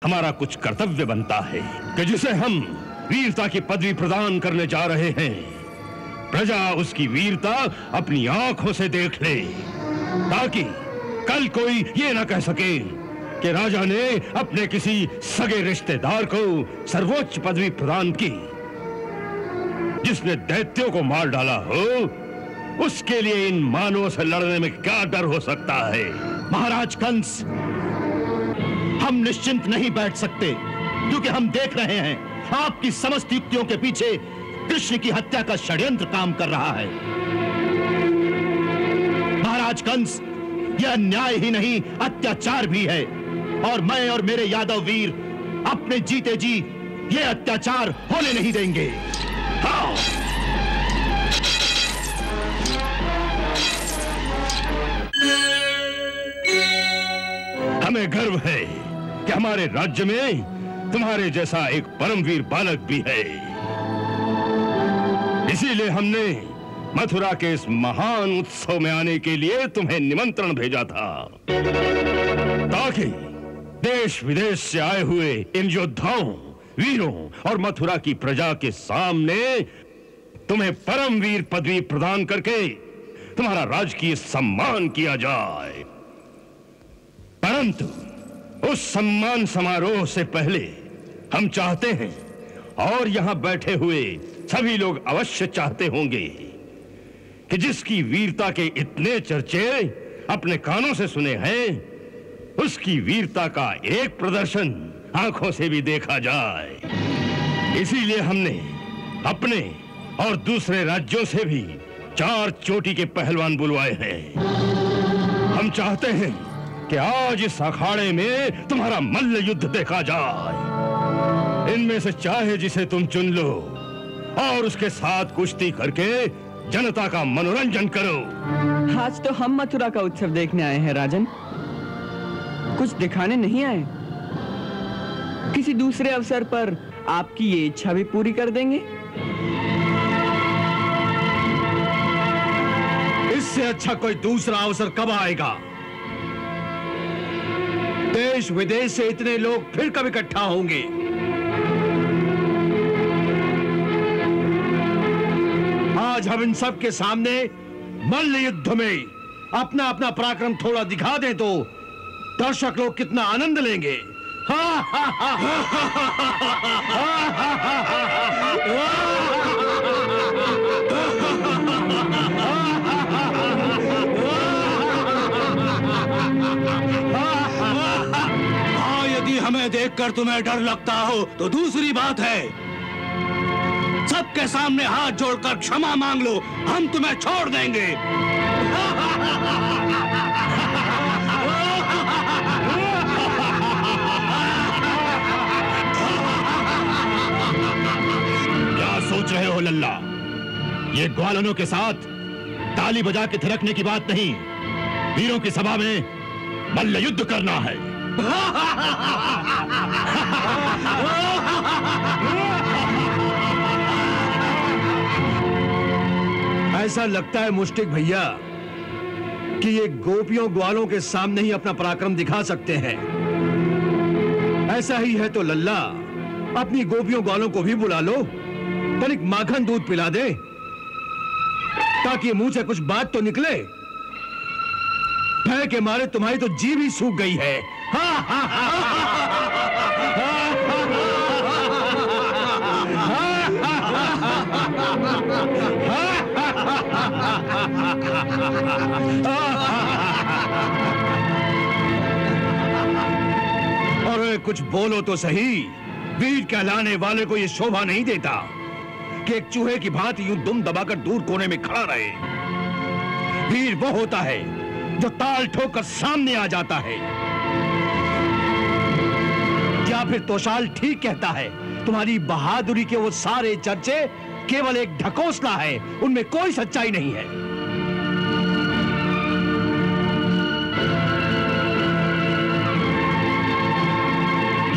हमारा कुछ कर्तव्य बनता है कि जिसे हम वीरता की पदवी प्रदान करने जा रहे हैं, प्रजा उसकी वीरता अपनी आंखों से देख ले, ताकि कल कोई ये ना कह सके कि राजा ने अपने किसी सगे रिश्तेदार को सर्वोच्च पदवी प्रदान की। जिसने दैत्यों को मार डाला हो, उसके लिए इन मानवों से लड़ने में क्या डर हो सकता है? महाराज कंस, हम निश्चिंत नहीं बैठ सकते, क्योंकि हम देख रहे हैं आपकी समस्त युक्तियों के पीछे कृष्ण की हत्या का षड्यंत्र काम कर रहा है। महाराज कंस, यह अन्याय ही नहीं, अत्याचार भी है, और मैं और मेरे यादव वीर अपने जीते जी यह अत्याचार होने नहीं देंगे। हाँ। हमें गर्व है कि हमारे राज्य में तुम्हारे जैसा एक परमवीर बालक भी है। इसीलिए हमने मथुरा के इस महान उत्सव में आने के लिए तुम्हें निमंत्रण भेजा था, ताकि देश विदेश से आए हुए इन योद्धाओं, वीरों और मथुरा की प्रजा के सामने तुम्हें परमवीर पदवी प्रदान करके तुम्हारा राजकीय सम्मान किया जाए। परंतु उस सम्मान समारोह से पहले हम चाहते हैं, और यहां बैठे हुए सभी लोग अवश्य चाहते होंगे, कि जिसकी वीरता के इतने चर्चे अपने कानों से सुने हैं, उसकी वीरता का एक प्रदर्शन आंखों से भी देखा जाए। इसीलिए हमने अपने और दूसरे राज्यों से भी 4 चोटी के पहलवान बुलवाए हैं। हम चाहते हैं कि आज इस अखाड़े में तुम्हारा मल्ल युद्ध देखा जाए। इनमें से चाहे जिसे तुम चुन लो और उसके साथ कुश्ती करके जनता का मनोरंजन करो। आज तो हम मथुरा का उत्सव देखने आए हैं राजन, कुछ दिखाने नहीं आए। किसी दूसरे अवसर पर आपकी ये इच्छा भी पूरी कर देंगे। इससे अच्छा कोई दूसरा अवसर कब आएगा? देश विदेश से इतने लोग फिर कब इकट्ठा होंगे? आज हम इन सब के सामने मल्ल युद्ध में अपना अपना पराक्रम थोड़ा दिखा दें तो दर्शक लोग कितना आनंद लेंगे। यदि हमें देखकर तुम्हें डर लगता हो तो दूसरी बात है, सबके सामने हाथ जोड़कर क्षमा मांग लो, हम तुम्हें छोड़ देंगे। क्या सोच रहे हो लल्ला? ये ग्वालनों के साथ ताली बजा के थिरकने की बात नहीं, वीरों की सभा में मल्ल युद्ध करना है। ऐसा लगता है मुष्टिक भैया कि ये गोपियों ग्वालों के सामने ही अपना पराक्रम दिखा सकते हैं। ऐसा ही है तो लल्ला, अपनी गोपियों ग्वालों को भी बुला लो, तनिक माखन दूध पिला दे, ताकि मुंह से कुछ बात तो निकले। भय के मारे तुम्हारी तो जीभ ही सूख गई है। और कुछ बोलो तो सही, वीर कहलाने वाले को यह शोभा नहीं देता कि एक चूहे की भांति यूं दुम दबाकर दूर कोने में खड़ा रहे। वीर वो होता है जो ताल ठोकर सामने आ जाता है। या फिर तोशाल ठीक कहता है, तुम्हारी बहादुरी के वो सारे चर्चे केवल एक ढकोसला है, उनमें कोई सच्चाई नहीं है।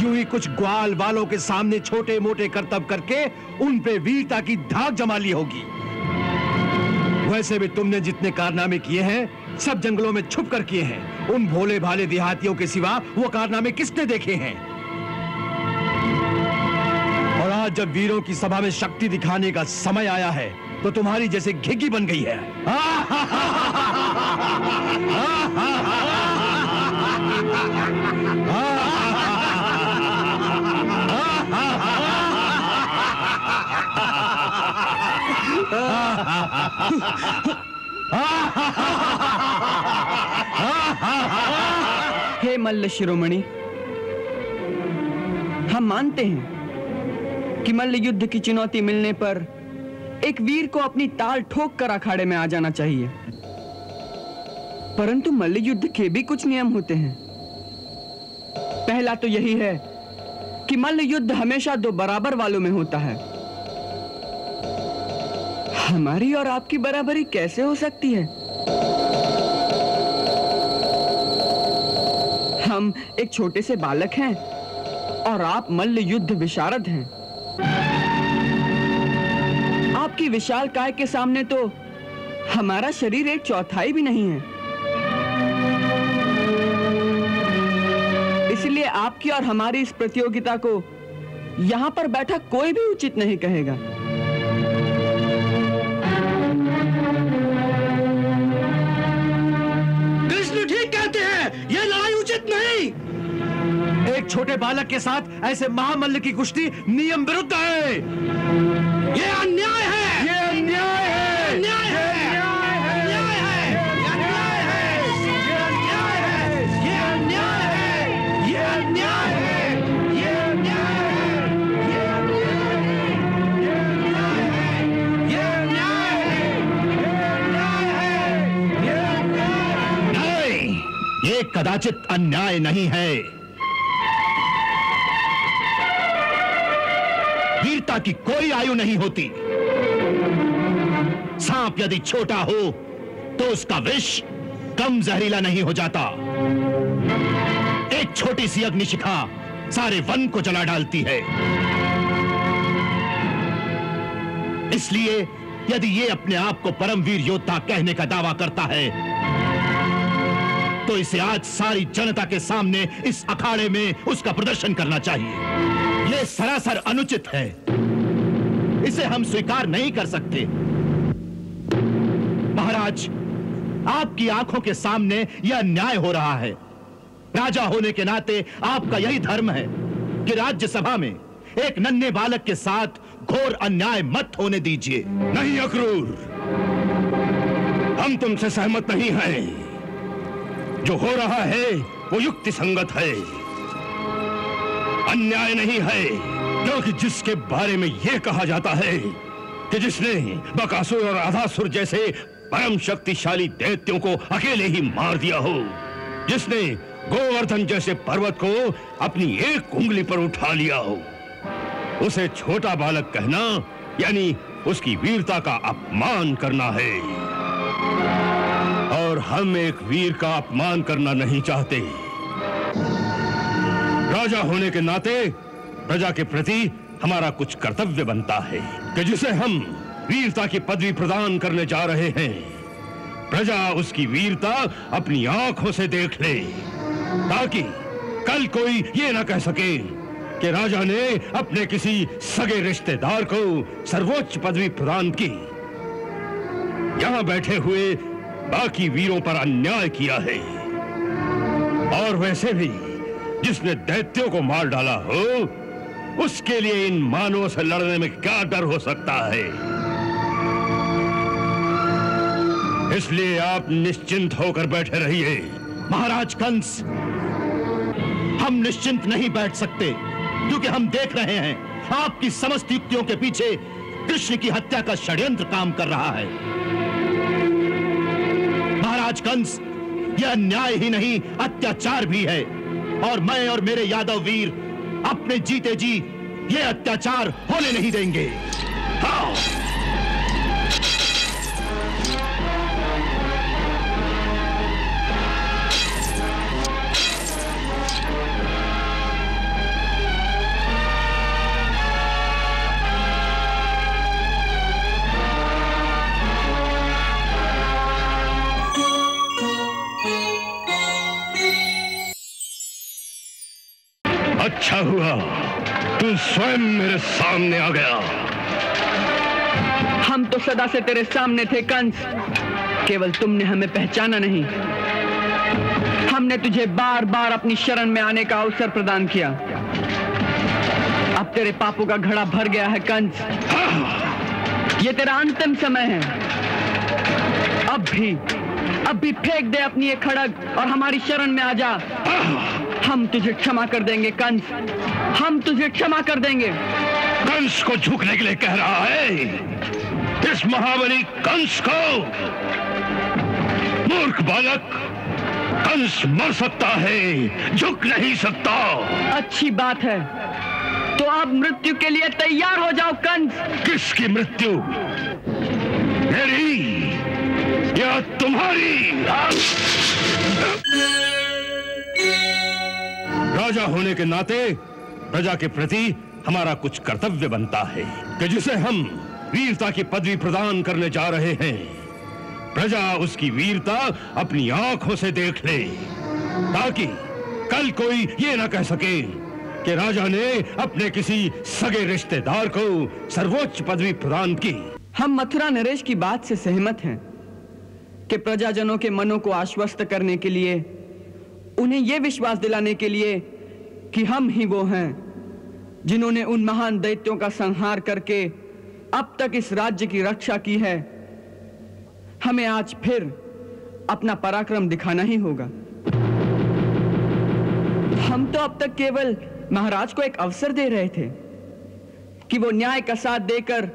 यूं ही कुछ ग्वाल वालों के सामने छोटे मोटे करतब करके उन पे वीरता की धाक जमा ली होगी। वैसे भी तुमने जितने कारनामे किए हैं सब जंगलों में छुप कर किए हैं। उन भोले भाले देहातियों के सिवा वो कारनामे किसने देखे हैं? आज जब वीरों की सभा में शक्ति दिखाने का समय आया है तो तुम्हारी जैसे घिघी बन गई है। हे मल्ल शिरोमणि, हम मानते हैं कि मल्ल युद्ध की चुनौती मिलने पर एक वीर को अपनी ताल ठोक कर अखाड़े में आ जाना चाहिए, परंतु मल्ल युद्ध के भी कुछ नियम होते हैं। पहला तो यही है कि मल्ल युद्ध हमेशा दो बराबर वालों में होता है। हमारी और आपकी बराबरी कैसे हो सकती है? हम एक छोटे से बालक हैं और आप मल्ल युद्ध विशारद हैं। आपकी विशाल काय के सामने तो हमारा शरीर एक चौथाई भी नहीं है। इसलिए आपकी और हमारी इस प्रतियोगिता को यहां पर बैठा कोई भी उचित नहीं कहेगा। कृष्ण ठीक कहते हैं, यह लड़ाई उचित नहीं। एक छोटे बालक के साथ ऐसे महामल्ल की कुश्ती नियम विरुद्ध है। यह अन्याय है, यह अन्याय है, अन्याय है, अन्याय है, अन्याय है, यह अन्याय है, यह अन्याय है, यह अन्याय है, यह अन्याय है, यह अन्याय है, यह अन्याय है, यह अन्याय है, यह अन्याय है। नहीं, ये कदाचित अन्याय नहीं है। वीरता की कोई आयु नहीं होती। सांप यदि छोटा हो तो उसका विष कम जहरीला नहीं हो जाता। एक छोटी सी अग्निशिखा सारे वन को जला डालती है। इसलिए यदि ये अपने आप को परमवीर योद्धा कहने का दावा करता है तो इसे आज सारी जनता के सामने इस अखाड़े में उसका प्रदर्शन करना चाहिए। यह सरासर अनुचित है, इसे हम स्वीकार नहीं कर सकते। महाराज, आपकी आंखों के सामने यह अन्याय हो रहा है। राजा होने के नाते आपका यही धर्म है कि राज्यसभा में एक नन्हे बालक के साथ घोर अन्याय मत होने दीजिए। नहीं अक्रूर, हम तुमसे सहमत नहीं हैं। जो हो रहा है वो युक्ति संगत है, अन्याय नहीं है। क्योंकि जिसके बारे में यह कहा जाता है कि जिसने बकासुर और अधासुर जैसे परम शक्तिशाली दैत्यों को अकेले ही मार दिया हो, जिसने गोवर्धन जैसे पर्वत को अपनी एक उंगली पर उठा लिया हो, उसे छोटा बालक कहना यानी उसकी वीरता का अपमान करना है। और हम एक वीर का अपमान करना नहीं चाहते। राजा होने के नाते प्रजा के प्रति हमारा कुछ कर्तव्य बनता है कि जिसे हम वीरता की पदवी प्रदान करने जा रहे हैं, प्रजा उसकी वीरता अपनी आंखों से देख ले, ताकि कल कोई ये ना कह सके कि राजा ने अपने किसी सगे रिश्तेदार को सर्वोच्च पदवी प्रदान की। यहां बैठे हुए बाकी वीरों पर अन्याय किया है, और वैसे भी जिसने दैत्यों को मार डाला हो, उसके लिए इन मानवों से लड़ने में क्या डर हो सकता है। इसलिए आप निश्चिंत होकर बैठे रहिए। महाराज कंस, हम निश्चिंत नहीं बैठ सकते, क्योंकि हम देख रहे हैं आपकी समस्त युक्तियों के पीछे कृष्ण की हत्या का षड्यंत्र काम कर रहा है। महाराज कंस, यह अन्याय ही नहीं अत्याचार भी है, और मैं और मेरे यादव वीर अपने जीते जी ये अत्याचार होने नहीं देंगे। हाँ। अच्छा हुआ तू स्वयं मेरे सामने आ गया। हम तो सदा से तेरे सामने थे कंस, केवल तुमने हमें पहचाना नहीं। हमने तुझे बार बार अपनी शरण में आने का अवसर प्रदान किया। अब तेरे पापों का घड़ा भर गया है कंस। ये तेरा अंतिम समय है। अब भी फेंक दे अपनी ये खड़ग और हमारी शरण में आ जा। हम तुझे क्षमा कर देंगे कंस, हम तुझे क्षमा कर देंगे। कंस को झुकने के लिए कह रहा है? इस महाबली कंस को? मूर्ख बालक, कंस मर सकता है, झुक नहीं सकता। अच्छी बात है, तो अब मृत्यु के लिए तैयार हो जाओ कंस। किसकी मृत्यु? मेरी या तुम्हारी? राजा होने के नाते प्रजा के प्रति हमारा कुछ कर्तव्य बनता है कि जिसे हम वीरता की पदवी प्रदान करने जा रहे हैं, प्रजा उसकी वीरता अपनी आंखों से देख ले, ताकि कल कोई ये ना कह सके कि राजा ने अपने किसी सगे रिश्तेदार को सर्वोच्च पदवी प्रदान की। हम मथुरा नरेश की बात से सहमत हैं कि प्रजाजनों के मनों को आश्वस्त करने के लिए, उन्हें यह विश्वास दिलाने के लिए कि हम ही वो हैं जिन्होंने उन महान दैत्यों का संहार करके अब तक इस राज्य की रक्षा की है, हमें आज फिर अपना पराक्रम दिखाना ही होगा। हम तो अब तक केवल महाराज को एक अवसर दे रहे थे कि वो न्याय का साथ देकर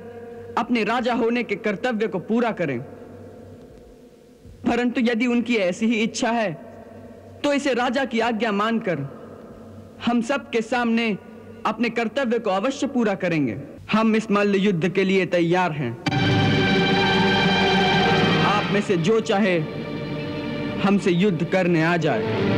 अपने राजा होने के कर्तव्य को पूरा करें, परंतु यदि उनकी ऐसी ही इच्छा है तो इसे राजा की आज्ञा मानकर हम सब के सामने अपने कर्तव्य को अवश्य पूरा करेंगे। हम इस मल्ल युद्ध के लिए तैयार हैं। आप में से जो चाहे हमसे युद्ध करने आ जाए।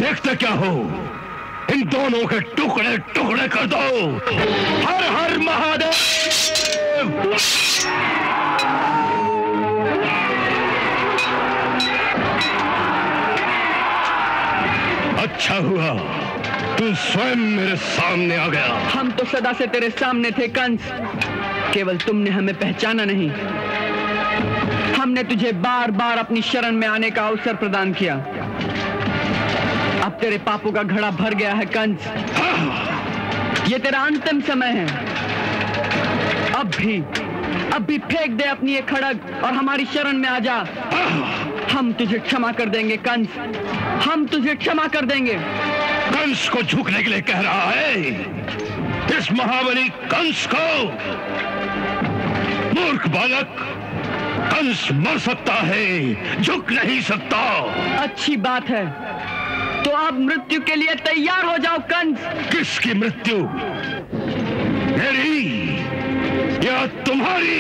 देखते क्या हो, इन दोनों के टुकड़े टुकड़े कर दो। हर हर महादेव। अच्छा हुआ तू स्वयं मेरे सामने आ गया। हम तो सदा से तेरे सामने थे कंस, केवल तुमने हमें पहचाना नहीं। हमने तुझे बार बार अपनी शरण में आने का अवसर प्रदान किया। अब तेरे पापों का घड़ा भर गया है कंस। ये तेरा अंतिम समय है। अब भी फेंक दे अपनी ये खड़ग और हमारी शरण में आ जा। हम तुझे क्षमा कर देंगे कंस, हम तुझे क्षमा कर देंगे। कंस को झुकने के लिए कह रहा है? इस महाबली कंस को? मूर्ख बालक, कंस मर सकता है, झुक नहीं सकता। अच्छी बात है, तो अब मृत्यु के लिए तैयार हो जाओ कंस। किसकी मृत्यु? मेरी या तुम्हारी?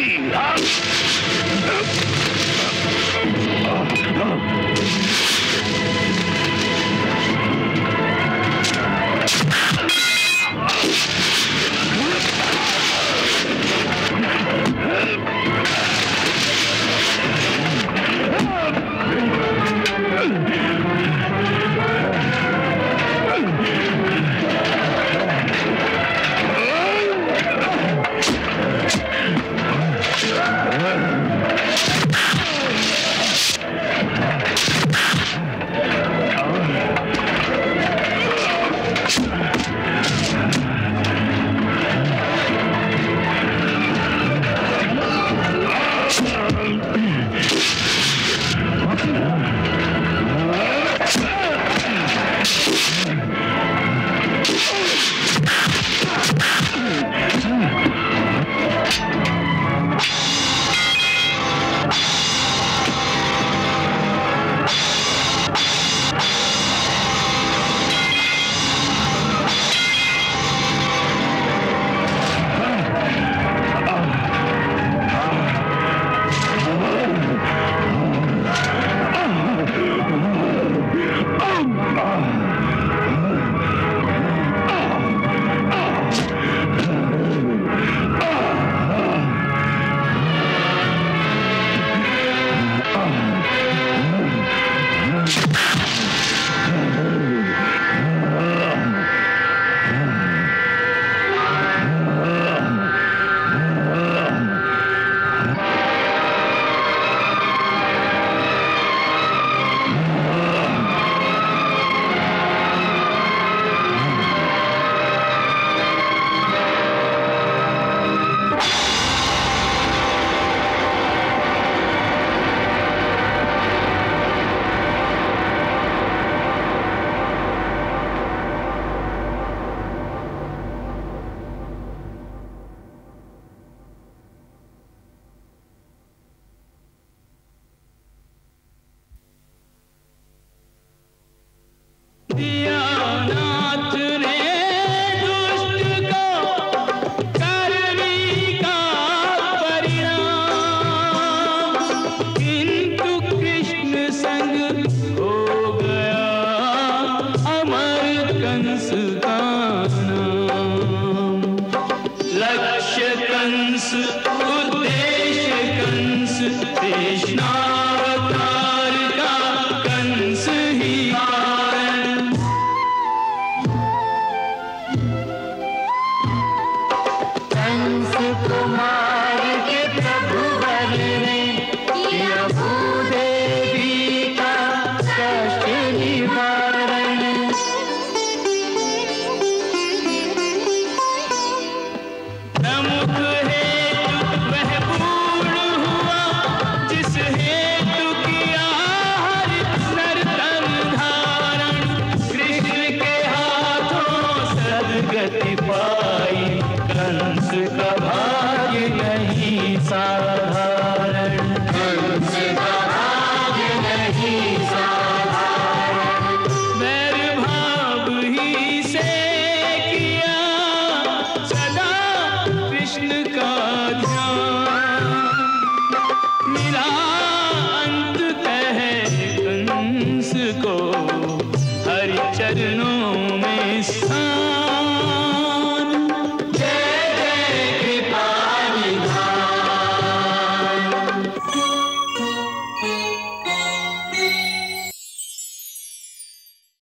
चरणों में